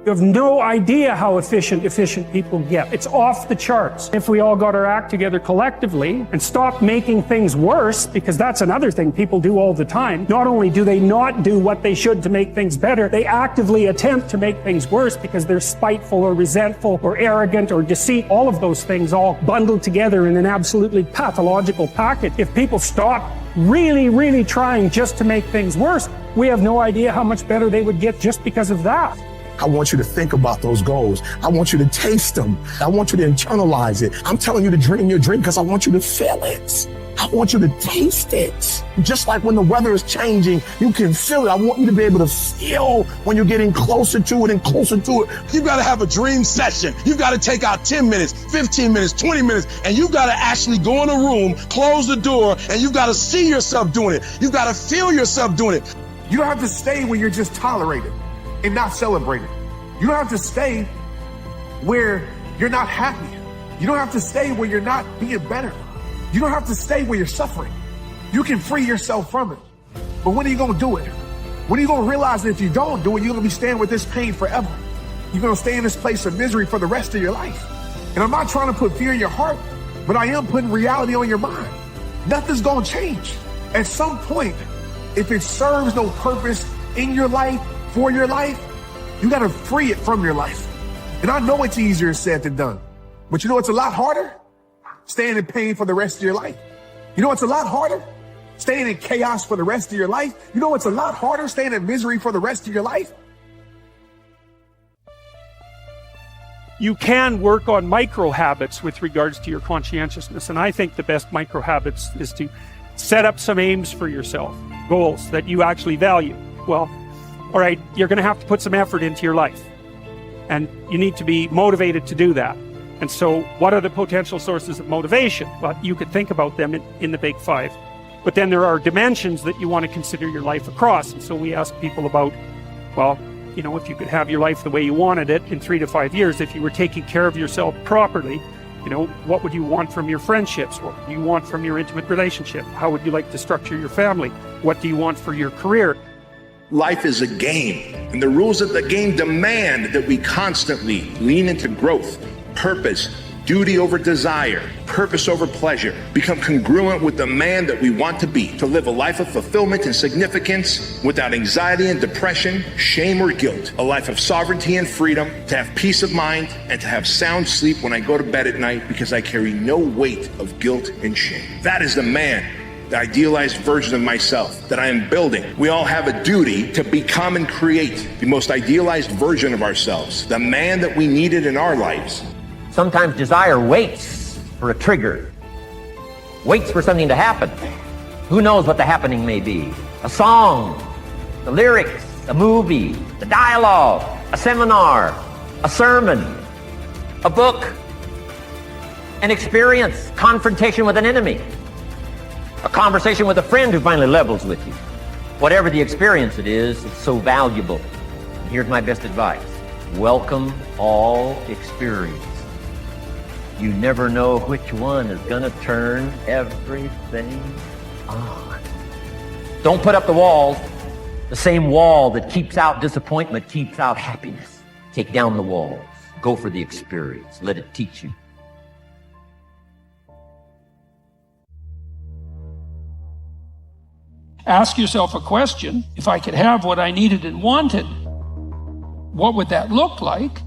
You have no idea how efficient people get. It's off the charts. If we all got our act together collectively and stopped making things worse, because that's another thing people do all the time, not only do they not do what they should to make things better, they actively attempt to make things worse because they're spiteful or resentful or arrogant or deceit, all of those things all bundled together in an absolutely pathological package. If people stop really trying just to make things worse, we have no idea how much better they would get just because of that. I want you to think about those goals. I want you to taste them. I want you to internalize it. I'm telling you to dream your dream because I want you to feel it. I want you to taste it. Just like when the weather is changing, you can feel it. I want you to be able to feel when you're getting closer to it and closer to it. You got to have a dream session. You got to take out 10 minutes, 15 minutes, 20 minutes, and you got to actually go in a room, close the door, and you got to see yourself doing it. You got to feel yourself doing it. You don't have to stay where you're just tolerated and not celebrated. You don't have to stay where you're not happy. You don't have to stay where you're not being better. You don't have to stay where you're suffering. You can free yourself from it. But when are you going to do it? When are you going to realize that if you don't do it, you're going to be staying with this pain forever? You're going to stay in this place of misery for the rest of your life. And I'm not trying to put fear in your heart, but I am putting reality on your mind. Nothing's going to change. At some point, if it serves no purpose in your life, for your life, you got to free it from your life. And I know it's easier said than done, but you know it's a lot harder? Staying in pain for the rest of your life. You know it's a lot harder? Staying in chaos for the rest of your life. You know it's a lot harder? Staying in misery for the rest of your life. You can work on micro habits with regards to your conscientiousness, and I think the best micro habits is to set up some aims for yourself, goals that you actually value. Well, all right, you're going to have to put some effort into your life, and you need to be motivated to do that. And so what are the potential sources of motivation? Well, you could think about them in the big five. But then there are dimensions that you want to consider your life across. And so we ask people about, well, you know, if you could have your life the way you wanted it in 3 to 5 years, if you were taking care of yourself properly, you know, what would you want from your friendships? What do you want from your intimate relationship? How would you like to structure your family? What do you want for your career? Life is a game, and the rules of the game demand that we constantly lean into growth, purpose, duty over desire, purpose over pleasure, become congruent with the man that we want to be, to live a life of fulfillment and significance without anxiety and depression, shame or guilt, a life of sovereignty and freedom, to have peace of mind and to have sound sleep when I go to bed at night because I carry no weight of guilt and shame. That is the man, the idealized version of myself that I am building. We all have a duty to become and create the most idealized version of ourselves, the man that we needed in our lives. Sometimes desire waits for a trigger, waits for something to happen. Who knows what the happening may be? A song, the lyrics, a movie, the dialogue, a seminar, a sermon, a book, an experience, confrontation with an enemy, a conversation with a friend who finally levels with you. Whatever the experience it is, it's so valuable. And here's my best advice. Welcome all experience. You never know which one is gonna turn everything on. Don't put up the walls. The same wall that keeps out disappointment keeps out happiness. Take down the walls. Go for the experience. Let it teach you. Ask yourself a question. If I could have what I needed and wanted, what would that look like?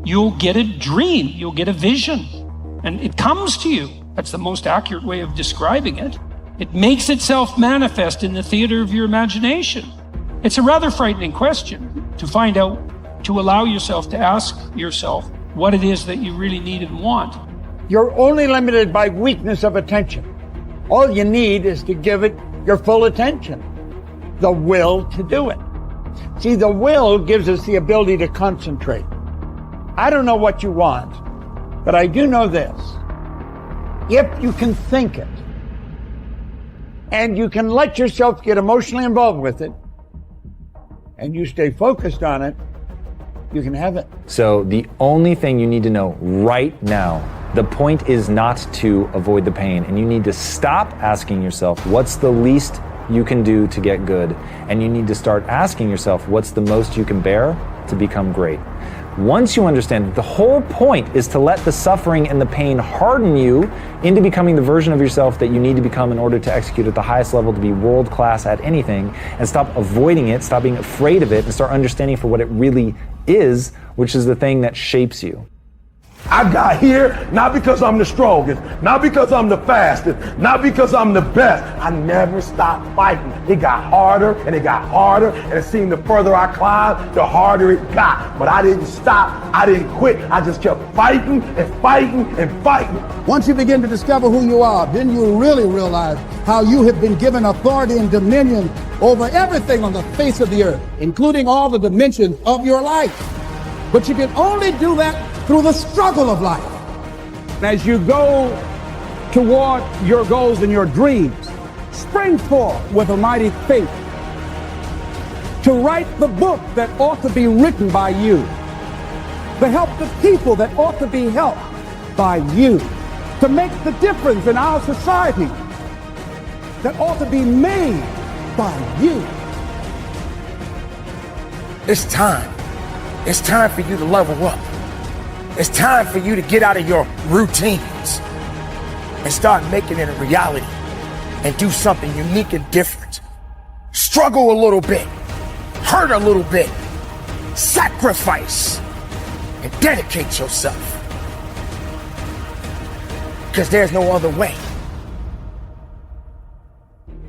You'll get a dream. You'll get a vision. And it comes to you. That's the most accurate way of describing it. It makes itself manifest in the theater of your imagination. It's a rather frightening question to find out, to allow yourself to ask yourself what it is that you really need and want. You're only limited by weakness of attention. All you need is to give it your full attention, the will to do it. See, the will gives us the ability to concentrate. I don't know what you want, but I do know this. If you can think it, and you can let yourself get emotionally involved with it, and you stay focused on it, you can have it. So the only thing you need to know right now, the point is not to avoid the pain, and you need to stop asking yourself, what's the least you can do to get good? And you need to start asking yourself, what's the most you can bear to become great? Once you understand that the whole point is to let the suffering and the pain harden you into becoming the version of yourself that you need to become in order to execute at the highest level, to be world class at anything, and stop avoiding it, stop being afraid of it, and start understanding for what it really is, which is the thing that shapes you. I got here not because I'm the strongest, not because I'm the fastest, not because I'm the best. I never stopped fighting. It got harder and it got harder, and it seemed the further I climbed, the harder it got. But I didn't stop. I didn't quit. I just kept fighting and fighting and fighting. Once you begin to discover who you are, then you really realize how you have been given authority and dominion over everything on the face of the earth, including all the dimensions of your life. But you can only do that through the struggle of life. As you go toward your goals and your dreams, spring forth with a mighty faith to write the book that ought to be written by you, to help the people that ought to be helped by you, to make the difference in our society that ought to be made by you. It's time. It's time for you to level up. It's time for you to get out of your routines and start making it a reality and do something unique and different. Struggle a little bit, hurt a little bit, sacrifice, and dedicate yourself. Because there's no other way.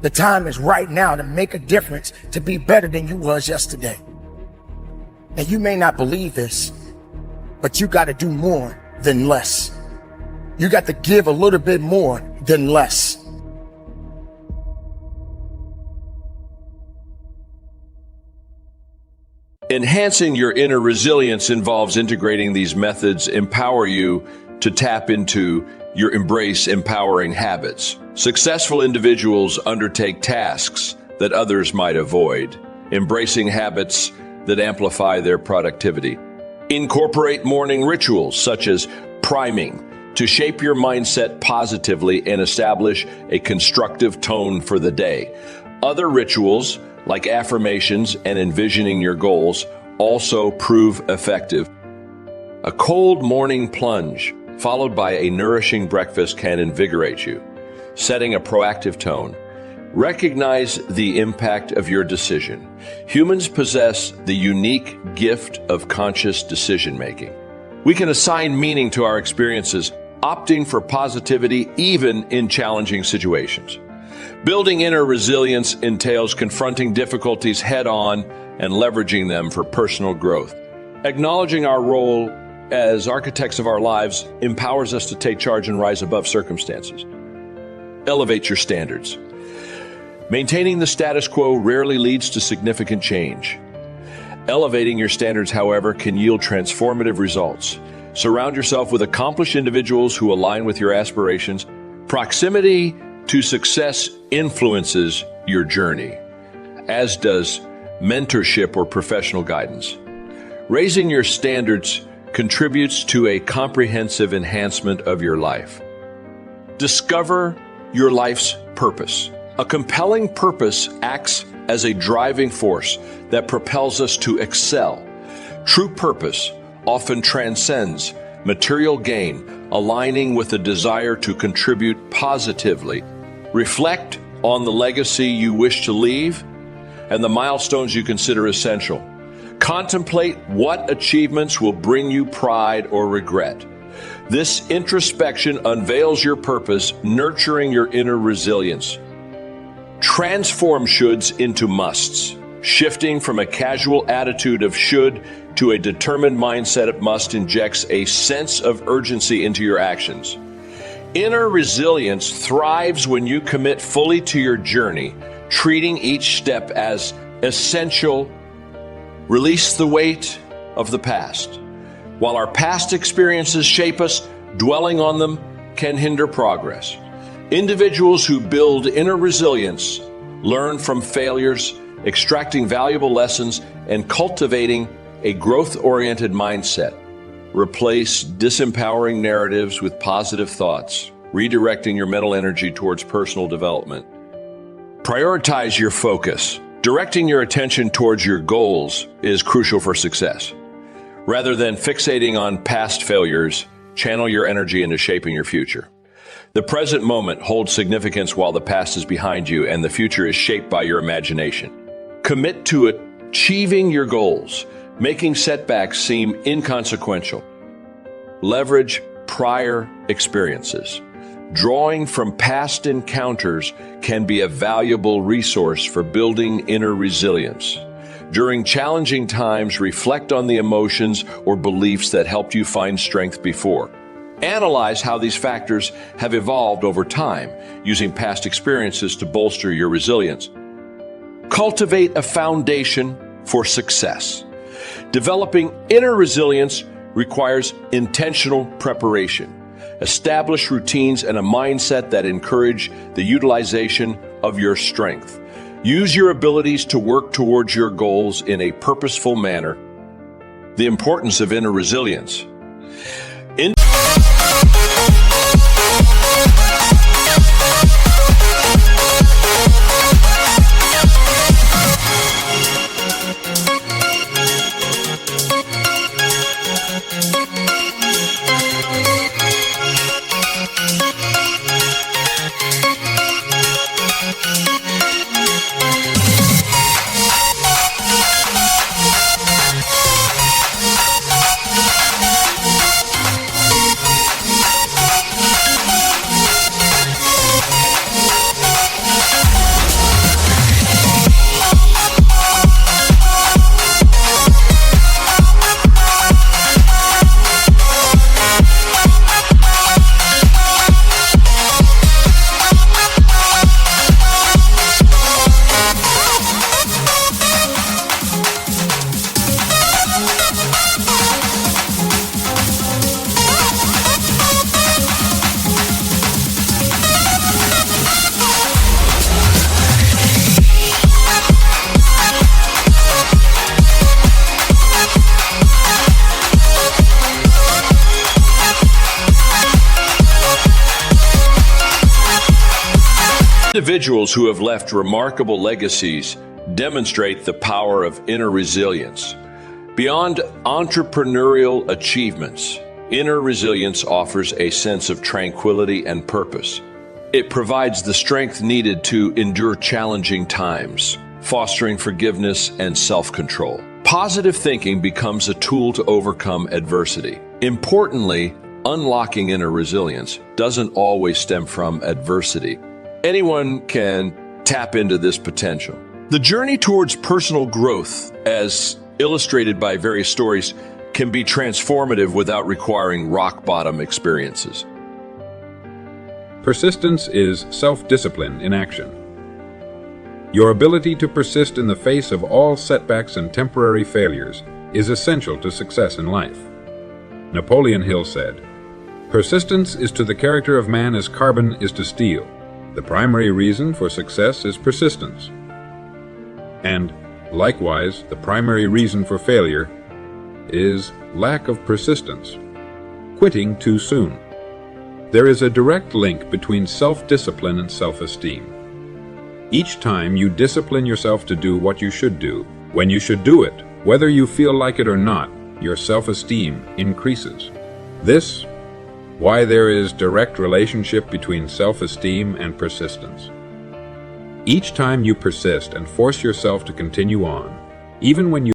The time is right now to make a difference, to be better than you was yesterday. And you may not believe this, but you got to do more than less. You got to give a little bit more than less. Enhancing your inner resilience involves integrating these methods empower you to tap into your embrace empowering habits. Successful individuals undertake tasks that others might avoid, embracing habits that amplify their productivity. Incorporate morning rituals such as priming to shape your mindset positively and establish a constructive tone for the day. Other rituals like affirmations and envisioning your goals also prove effective. A cold morning plunge followed by a nourishing breakfast can invigorate you, setting a proactive tone. Recognize the impact of your decision. Humans possess the unique gift of conscious decision-making. We can assign meaning to our experiences, opting for positivity even in challenging situations. Building inner resilience entails confronting difficulties head-on and leveraging them for personal growth. Acknowledging our role as architects of our lives empowers us to take charge and rise above circumstances. Elevate your standards. Maintaining the status quo rarely leads to significant change. Elevating your standards, however, can yield transformative results. Surround yourself with accomplished individuals who align with your aspirations. Proximity to success influences your journey, as does mentorship or professional guidance. Raising your standards contributes to a comprehensive enhancement of your life. Discover your life's purpose. A compelling purpose acts as a driving force that propels us to excel. True purpose often transcends material gain, aligning with a desire to contribute positively. Reflect on the legacy you wish to leave and the milestones you consider essential. Contemplate what achievements will bring you pride or regret. This introspection unveils your purpose, nurturing your inner resilience. Transform shoulds into musts, shifting from a casual attitude of should to a determined mindset of must injects a sense of urgency into your actions. Inner resilience thrives when you commit fully to your journey, treating each step as essential. Release the weight of the past. While our past experiences shape us, dwelling on them can hinder progress. Individuals who build inner resilience learn from failures, extracting valuable lessons, and cultivating a growth-oriented mindset. Replace disempowering narratives with positive thoughts, redirecting your mental energy towards personal development. Prioritize your focus. Directing your attention towards your goals is crucial for success. Rather than fixating on past failures, channel your energy into shaping your future. The present moment holds significance while the past is behind you and the future is shaped by your imagination. Commit to achieving your goals, making setbacks seem inconsequential. Leverage prior experiences. Drawing from past encounters can be a valuable resource for building inner resilience. During challenging times, reflect on the emotions or beliefs that helped you find strength before. Analyze how these factors have evolved over time, using past experiences to bolster your resilience. Cultivate a foundation for success. Developing inner resilience requires intentional preparation. Establish routines and a mindset that encourage the utilization of your strength. Use your abilities to work towards your goals in a purposeful manner. The importance of inner resilience. Individuals who have left remarkable legacies demonstrate the power of inner resilience. Beyond entrepreneurial achievements, inner resilience offers a sense of tranquility and purpose. It provides the strength needed to endure challenging times, fostering forgiveness and self-control. Positive thinking becomes a tool to overcome adversity. Importantly, unlocking inner resilience doesn't always stem from adversity. Anyone can tap into this potential. The journey towards personal growth, as illustrated by various stories, can be transformative without requiring rock-bottom experiences. Persistence is self-discipline in action. Your ability to persist in the face of all setbacks and temporary failures is essential to success in life. Napoleon Hill said, "Persistence is to the character of man as carbon is to steel. The primary reason for success is persistence. And, likewise, the primary reason for failure is lack of persistence, quitting too soon." There is a direct link between self-discipline and self-esteem. Each time you discipline yourself to do what you should do, when you should do it, whether you feel like it or not, your self-esteem increases. This why there is direct relationship between self-esteem and persistence. Each time you persist and force yourself to continue on, even when you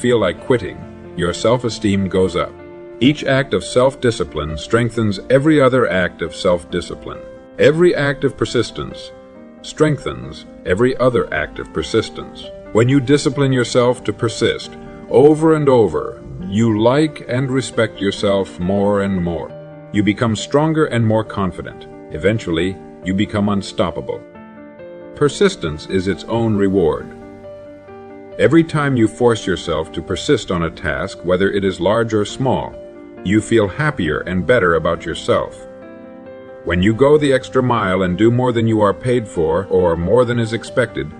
feel like quitting, your self-esteem goes up. Each act of self-discipline strengthens every other act of self-discipline. Every act of persistence strengthens every other act of persistence. When you discipline yourself to persist over and over, you like and respect yourself more and more. You become stronger and more confident. Eventually, you become unstoppable. Persistence is its own reward. Every time you force yourself to persist on a task, whether it is large or small, you feel happier and better about yourself. When you go the extra mile and do more than you are paid for or more than is expected,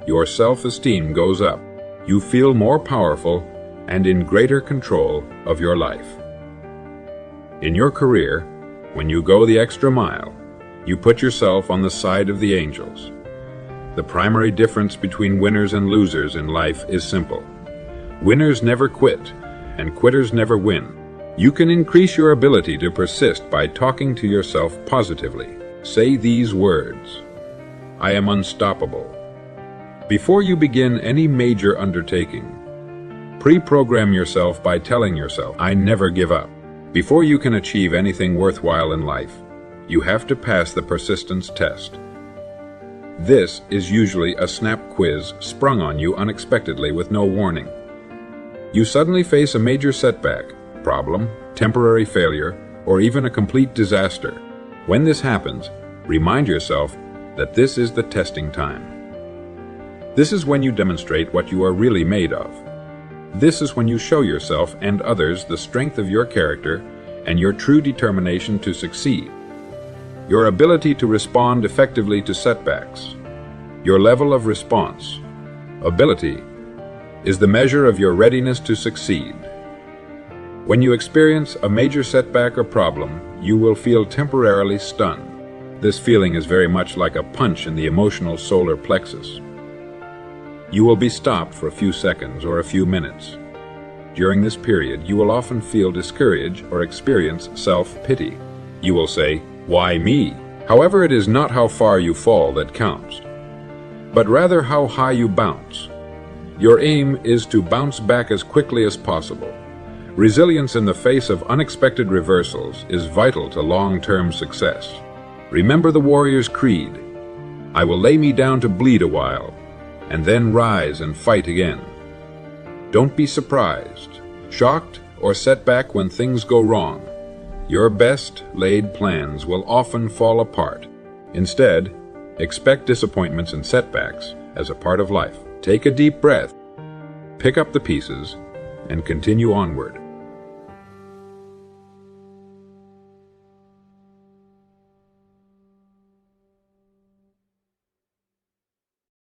your self-esteem goes up. You feel more powerful and in greater control of your life. In your career, when you go the extra mile, you put yourself on the side of the angels. The primary difference between winners and losers in life is simple. Winners never quit, and quitters never win. You can increase your ability to persist by talking to yourself positively. Say these words: I am unstoppable. Before you begin any major undertaking, pre-program yourself by telling yourself, I never give up. Before you can achieve anything worthwhile in life, you have to pass the persistence test. This is usually a snap quiz sprung on you unexpectedly with no warning. You suddenly face a major setback, problem, temporary failure, or even a complete disaster. When this happens, remind yourself that this is the testing time. This is when you demonstrate what you are really made of. This is when you show yourself and others the strength of your character and your true determination to succeed. Your ability to respond effectively to setbacks. Your level of response. Ability is the measure of your readiness to succeed. When you experience a major setback or problem, you will feel temporarily stunned. This feeling is very much like a punch in the emotional solar plexus. You will be stopped for a few seconds or a few minutes. During this period, you will often feel discouraged or experience self-pity. You will say, why me? However, it is not how far you fall that counts, but rather how high you bounce. Your aim is to bounce back as quickly as possible. Resilience in the face of unexpected reversals is vital to long-term success. Remember the warrior's creed: I will lay me down to bleed a while, and then rise and fight again. Don't be surprised, shocked, or set back when things go wrong. Your best laid plans will often fall apart. Instead, expect disappointments and setbacks as a part of life. Take a deep breath, pick up the pieces, and continue onward.